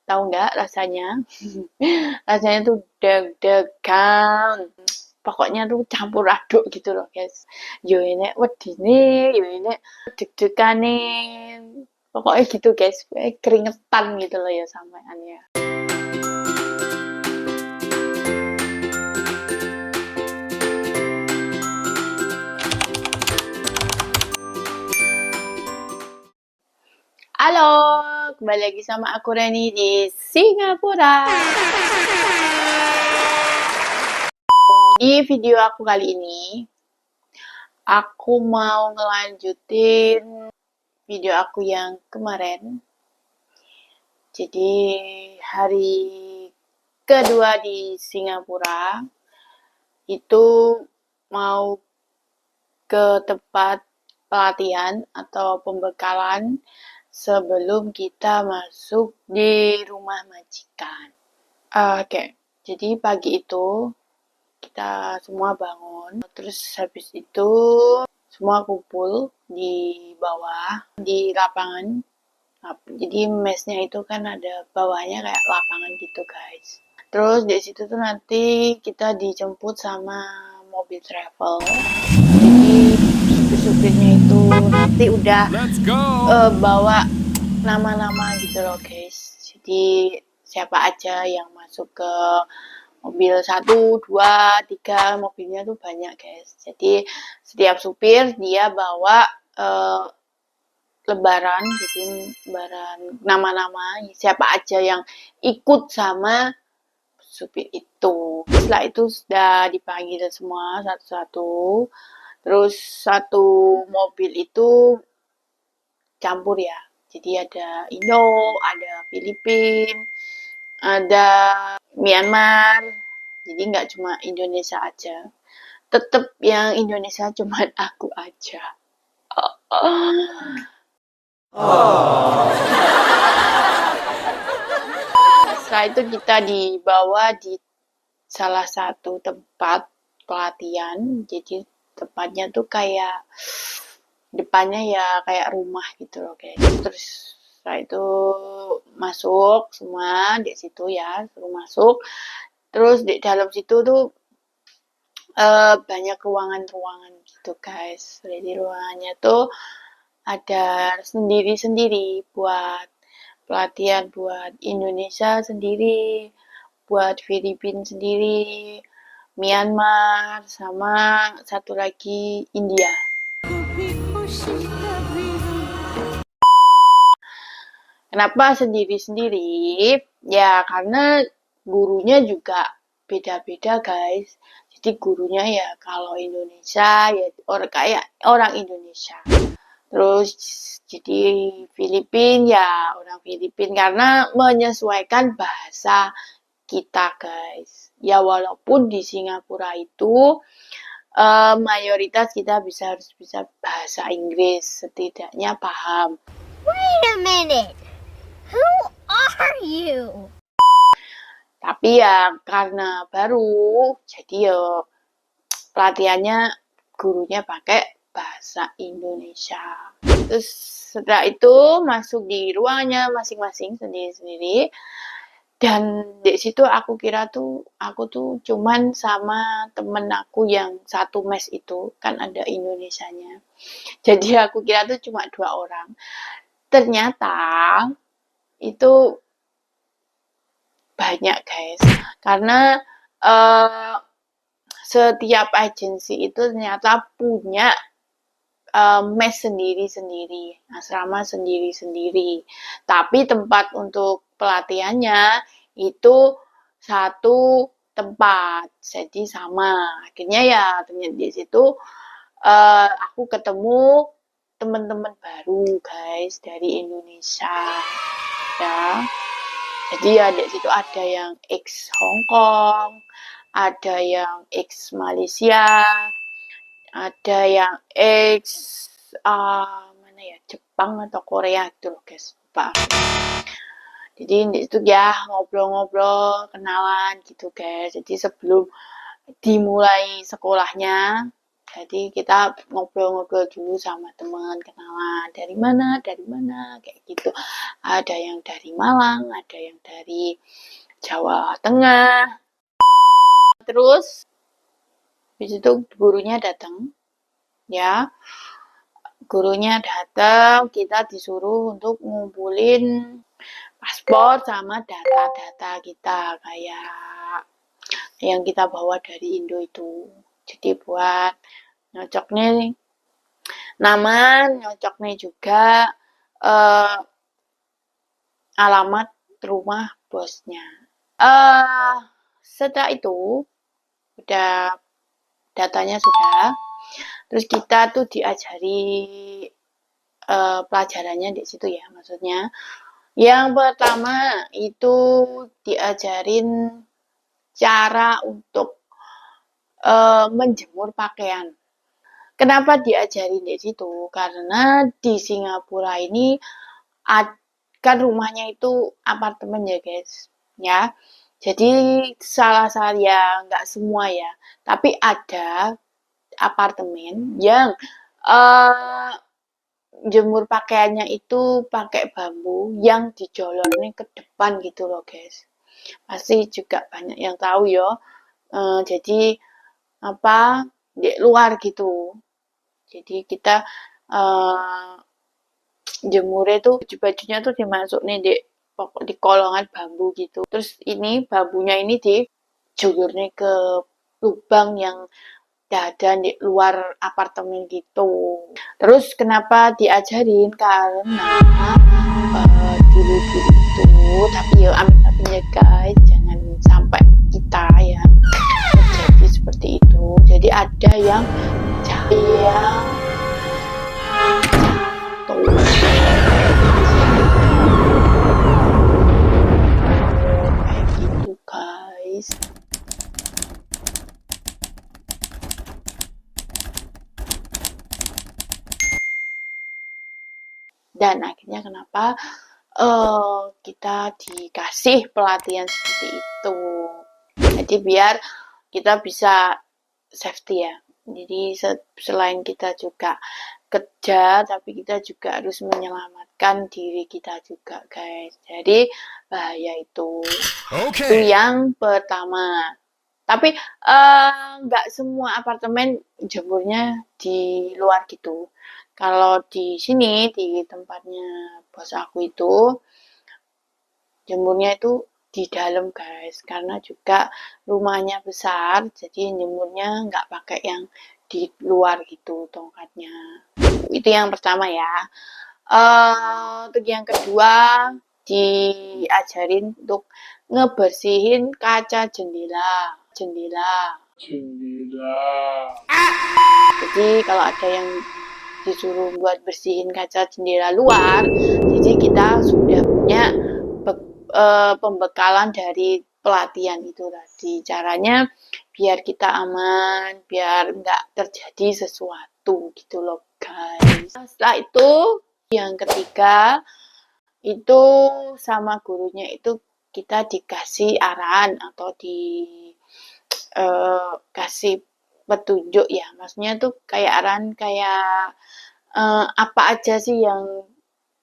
tahu nggak rasanya? Rasanya tuh deg-degan. Pokoknya tuh campur aduk gitu loh guys. Yo ini wedine, yo ini deg-degan nih. Pokoknya gitu guys, keringetan gitu loh ya sampean ya. Halo, kembali lagi sama aku Reni di Singapura. Di video aku kali ini, aku mau ngelanjutin video aku yang kemarin. Jadi hari kedua di Singapura itu mau ke tempat pelatihan atau pembekalan sebelum kita masuk di rumah majikan. Oke, jadi pagi itu kita semua bangun, terus habis itu semua kumpul di bawah, di lapangan. Jadi mesnya itu kan ada bawahnya kayak lapangan gitu guys. Terus di situ tuh nanti kita dijemput sama mobil travel. Jadi supir-supirnya itu nanti udah bawa nama-nama gitu loh guys. Jadi siapa aja yang masuk ke mobil 1, 2, 3, mobilnya tuh banyak guys. Jadi setiap supir dia bawa lebaran, jadi lebaran nama-nama siapa aja yang ikut sama supir itu. Setelah itu sudah dipanggil semua satu-satu. Terus satu mobil itu campur ya. Jadi ada Indo, ada Filipina, ada Myanmar. Jadi nggak cuma Indonesia aja. Tetep yang Indonesia cuma aku aja. Setelah itu kita dibawa di salah satu tempat pelatihan. Jadi tempatnya tuh kayak depannya ya kayak rumah gitu loh guys. Terus setelah itu masuk semua di situ ya, suruh masuk. Terus di dalam situ tuh banyak ruangan-ruangan gitu guys. Jadi ruangannya tuh ada sendiri-sendiri buat pelatihan buat Indonesia sendiri, buat Filipina sendiri, Myanmar, sama satu lagi India. Kenapa sendiri-sendiri? Ya karena gurunya juga beda-beda guys. Jadi gurunya ya kalau Indonesia ya kayak orang Indonesia. Terus jadi Filipina ya orang Filipina karena menyesuaikan bahasa kita guys. Ya walaupun di Singapura itu mayoritas kita harus bisa bahasa Inggris, setidaknya paham. Wait a minute. Who are you? Tapi ya karena baru, jadi ya pelatihannya gurunya pakai bahasa Indonesia. Terus setelah itu masuk di ruangnya masing-masing sendiri-sendiri. Dan di situ aku kira tuh aku tuh cuman sama temen aku yang satu mes itu kan ada Indonesianya. Jadi aku kira tuh cuma 2 orang. Ternyata itu banyak guys. Karena setiap agensi itu ternyata punya mes sendiri-sendiri, asrama sendiri-sendiri. Tapi tempat untuk pelatihannya itu satu tempat, jadi sama. Akhirnya ya ternyata di situ aku ketemu teman-teman baru guys dari Indonesia ya. Jadi ya di situ ada yang ex Hong Kong, ada yang ex Malaysia, ada yang ex mana ya, Jepang atau Korea gitu loh guys, lupa. Jadi itu ya ngobrol-ngobrol, kenalan gitu guys. Jadi sebelum dimulai sekolahnya, Jadi kita ngobrol-ngobrol dulu sama teman, kenalan dari mana, kayak gitu. Ada yang dari Malang, ada yang dari Jawa Tengah. Terus habis itu gurunya datang, ya. Gurunya datang, kita disuruh untuk ngumpulin paspor sama data-data kita kayak yang kita bawa dari Indo itu. Jadi buat nyocoknya nama, nyocoknya juga alamat rumah bosnya. Setelah itu udah datanya sudah, terus kita tuh diajari pelajarannya di situ ya, maksudnya. Yang pertama itu diajarin cara untuk menjemur pakaian. Kenapa diajarin di situ? Karena di Singapura ini kan rumahnya itu apartemen ya guys, ya. Jadi salah ya nggak semua ya, tapi ada apartemen yang jemur pakaiannya itu pakai bambu yang dijolornya ke depan gitu loh guys. Pasti juga banyak yang tahu ya. Jadi apa di luar gitu. Jadi kita uh, jemurnya tuh baju-bajunya tuh dimasuk nih di kolongan bambu gitu. Terus ini bambunya ini dijulurnya ke lubang yang ada di luar apartemen gitu. Terus kenapa diajarin? Karena dulu-dulu itu, tapi ya amit-amit ya guys, jangan sampai kita ya terjadi seperti itu. Jadi ada yang jatuh kayak gitu guys. Dan akhirnya kenapa kita dikasih pelatihan seperti itu. Jadi biar kita bisa safety ya. Jadi selain kita juga kerja, tapi kita juga harus menyelamatkan diri kita juga guys. Jadi bahaya itu. Itu yang pertama. Tapi nggak semua apartemen jemurnya di luar gitu. Kalau di sini, di tempatnya bos aku itu, jemurnya itu di dalam guys. Karena juga rumahnya besar, jadi jemurnya nggak pakai yang di luar gitu tongkatnya. Itu yang pertama ya. Untuk yang kedua, diajarin untuk ngebersihin kaca jendela. Jadi kalau ada yang disuruh buat bersihin kaca jendela luar, jadi kita sudah punya pembekalan dari pelatihan itu tadi. Caranya biar kita aman, biar nggak terjadi sesuatu gitu loh guys. Setelah itu yang ketiga itu sama gurunya itu kita dikasih arahan atau dikasih petunjuk ya, maksudnya tuh kayak arahan kayak apa aja sih yang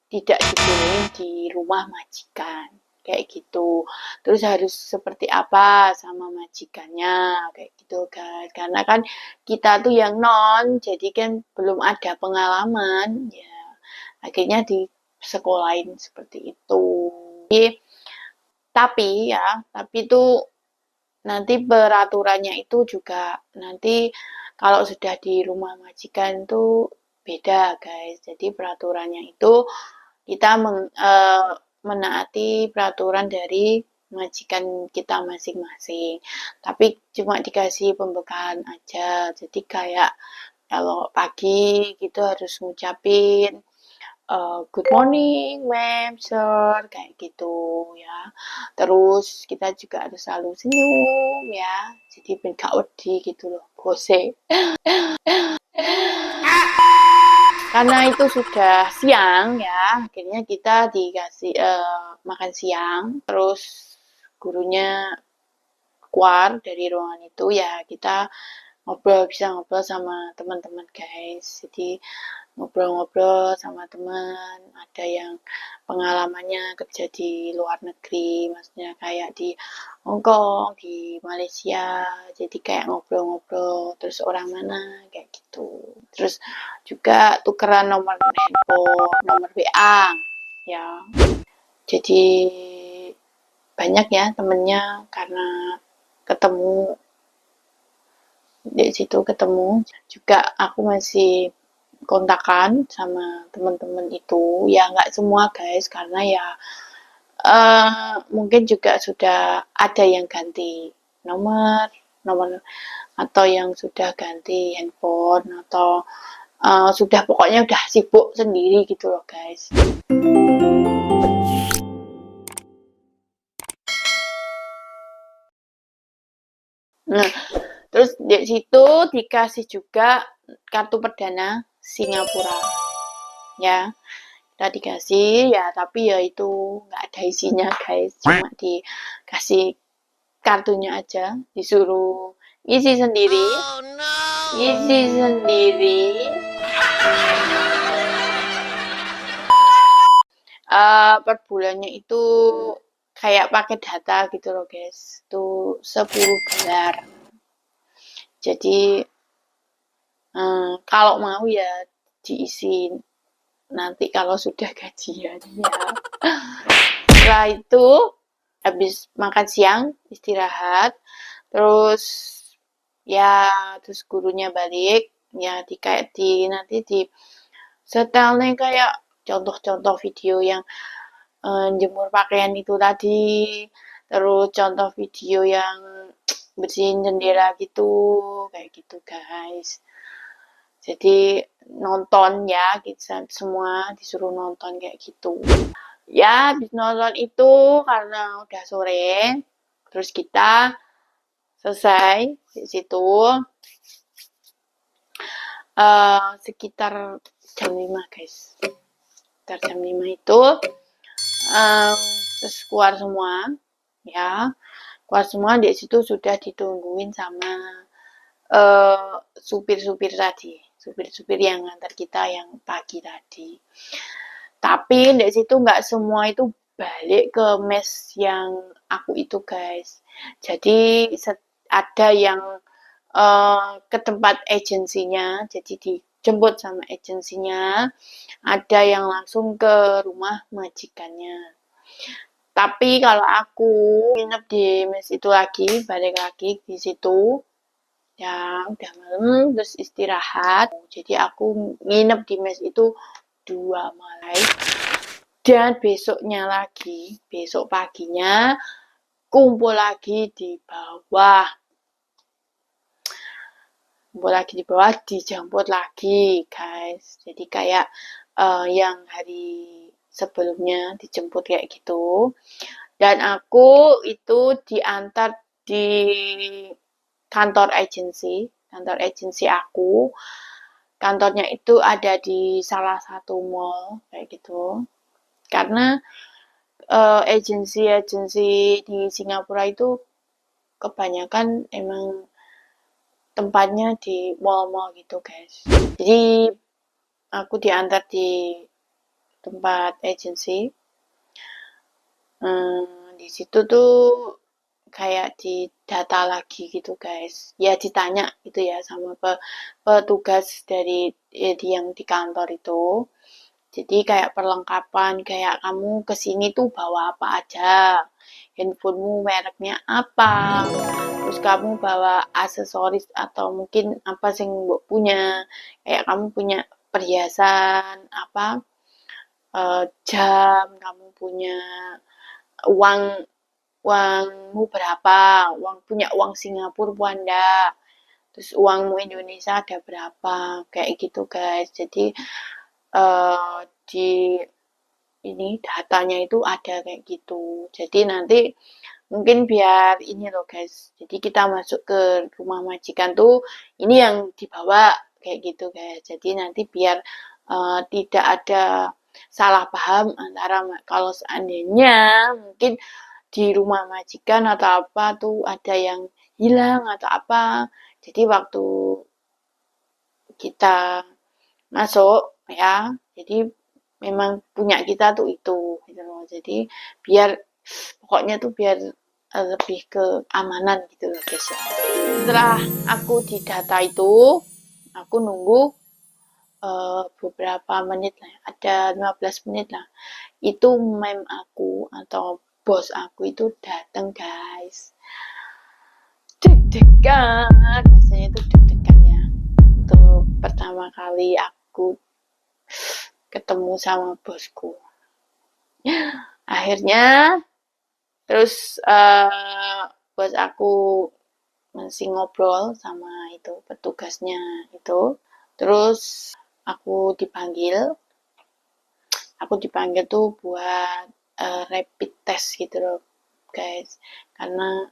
tidak dibolehin di rumah majikan kayak gitu. Terus harus seperti apa sama majikannya kayak gitu guys. Karena kan kita tuh yang non, jadi kan belum ada pengalaman ya. Akhirnya di sekolahin seperti itu. Tapi ya, tapi itu nanti peraturannya itu juga nanti kalau sudah di rumah majikan tuh beda guys. Jadi peraturannya itu kita menaati peraturan dari majikan kita masing-masing. Tapi cuma dikasih pembekalan aja. Jadi kayak kalau pagi gitu harus ngucapin good morning, ma'am, sir, kayak gitu ya. Terus kita juga harus selalu senyum ya. Jadi ben gak wedi gitu loh, bose. Karena itu sudah siang ya, akhirnya kita dikasih makan siang. Terus gurunya keluar dari ruangan itu ya kita bisa ngobrol sama teman-teman guys. Jadi ngobrol-ngobrol sama teman, ada yang pengalamannya kerja di luar negeri, maksudnya kayak di Hong Kong, di Malaysia, jadi kayak ngobrol-ngobrol, terus orang mana, kayak gitu. Terus juga tukeran nomor handphone, nomor WA, ya. Jadi banyak ya temennya karena ketemu di situ ketemu juga aku masih kontakan sama teman-teman itu ya nggak semua guys karena ya mungkin juga sudah ada yang ganti nomor nomor atau yang sudah ganti handphone atau sudah pokoknya udah sibuk sendiri gitu loh guys. Nah, terus di situ dikasih juga kartu perdana Singapura. Ya, kita dikasih ya, tapi ya itu nggak ada isinya guys, cuma dikasih kartunya aja, disuruh isi sendiri, isi sendiri. Per bulannya itu kayak pakai data gitu loh guys, itu 10 dolar. Jadi kalau mau ya diisi nanti kalau sudah gajian ya. Setelah itu habis makan siang istirahat, terus ya terus gurunya balik ya nanti di setelnya kayak contoh-contoh video yang jemur pakaian itu tadi, terus contoh video yang bersihin jendela gitu, kayak gitu guys. Jadi nonton ya, kita semua disuruh nonton kayak gitu. Ya, habis nonton itu karena udah sore, terus kita selesai di situ sekitar jam 5 guys. Sekitar jam 5 itu terus keluar semua ya. Keluar semua di situ sudah ditungguin sama supir-supir tadi, supir-supir yang ngantar kita yang pagi tadi. Tapi di situ nggak semua itu balik ke mes yang aku itu guys. Jadi ada yang ke tempat agensinya, jadi dijemput sama agensinya. Ada yang langsung ke rumah majikannya. Tapi kalau aku nginep di mes itu lagi, balik lagi di situ, ya udah malam terus istirahat. Jadi aku nginep di mes itu 2 malam. Dan besoknya lagi, besok paginya kumpul lagi di bawah. Kumpul lagi di bawah, dijemput lagi guys. Jadi kayak yang hari sebelumnya dijemput kayak gitu. Dan aku itu diantar di kantor agensi aku. Kantornya itu ada di salah satu mall kayak gitu. Karena agensi-agensi di Singapura itu kebanyakan emang tempatnya di mall-mall gitu guys. Jadi aku diantar di tempat agensi. Di situ tuh kayak didata lagi gitu guys. Ya ditanya gitu ya sama petugas dari yang di kantor itu. Jadi kayak perlengkapan, kayak kamu kesini tuh bawa apa aja, handphonemu mereknya apa, terus kamu bawa aksesoris atau mungkin apa sih yang punya, kayak kamu punya perhiasan apa, jam, kamu punya uang uangmu berapa, punya uang Singapura Wanda, terus uangmu Indonesia ada berapa, kayak gitu guys. Jadi di ini datanya itu ada kayak gitu. Jadi nanti mungkin biar ini loh guys. Jadi kita masuk ke rumah majikan tuh ini yang dibawa kayak gitu guys. Jadi nanti biar tidak ada salah paham antara kalau seandainya mungkin di rumah majikan atau apa tuh ada yang hilang atau apa. Jadi waktu kita masuk ya, jadi memang punya kita tuh itu gitu loh. Jadi biar pokoknya tuh biar lebih ke amanan gitu loh guys ya. Setelah aku didata itu, aku nunggu beberapa menit lah, ada 15 menit lah. Itu mem aku atau bos aku itu datang guys. Deg-degan, rasanya itu deg-degan ya. Itu pertama kali aku ketemu sama bosku. Akhirnya terus bos aku masih ngobrol sama itu petugasnya itu. Terus aku dipanggil tuh buat rapid test gitu loh guys, karena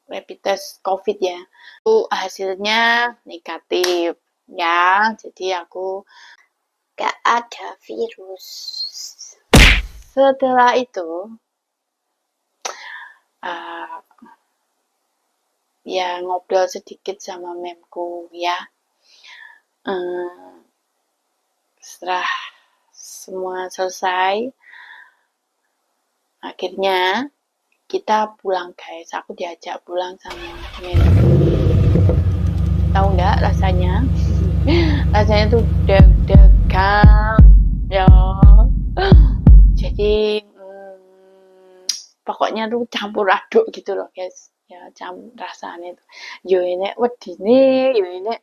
rapid test COVID ya. Itu hasilnya negatif ya, jadi aku Gak ada virus. setelah itu uh, ya ngobrol sedikit sama memku ya. Setelah semua selesai, akhirnya kita pulang guys. Aku diajak pulang sama memku. Tahu nggak rasanya? Rasanya tuh deg-degan ya. Jadi pokoknya tuh campur aduk gitu loh guys. Ya rasanya tuh. Yo ini wedine, yo ini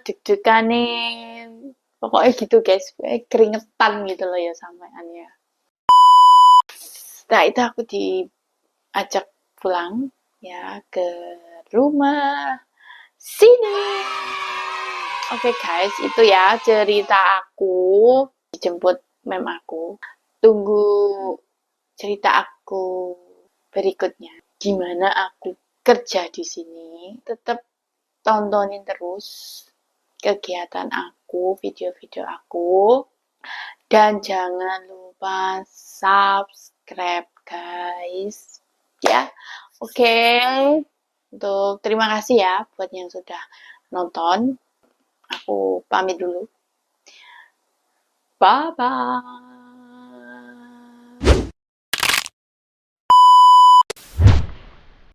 deg-degane. Pokoknya gitu guys, keringetan gitu loh ya sampean ya. Setelah itu aku diajak pulang ya ke rumah sini. Oke guys, itu ya cerita aku dijemput mem aku. Tunggu cerita aku berikutnya. Gimana aku kerja di sini. Tetap tontonin terus kegiatan aku, video-video aku. Dan jangan lupa subscribe guys. Ya, oke. Untuk terima kasih ya buat yang sudah nonton. Aku pamit dulu. Bye bye.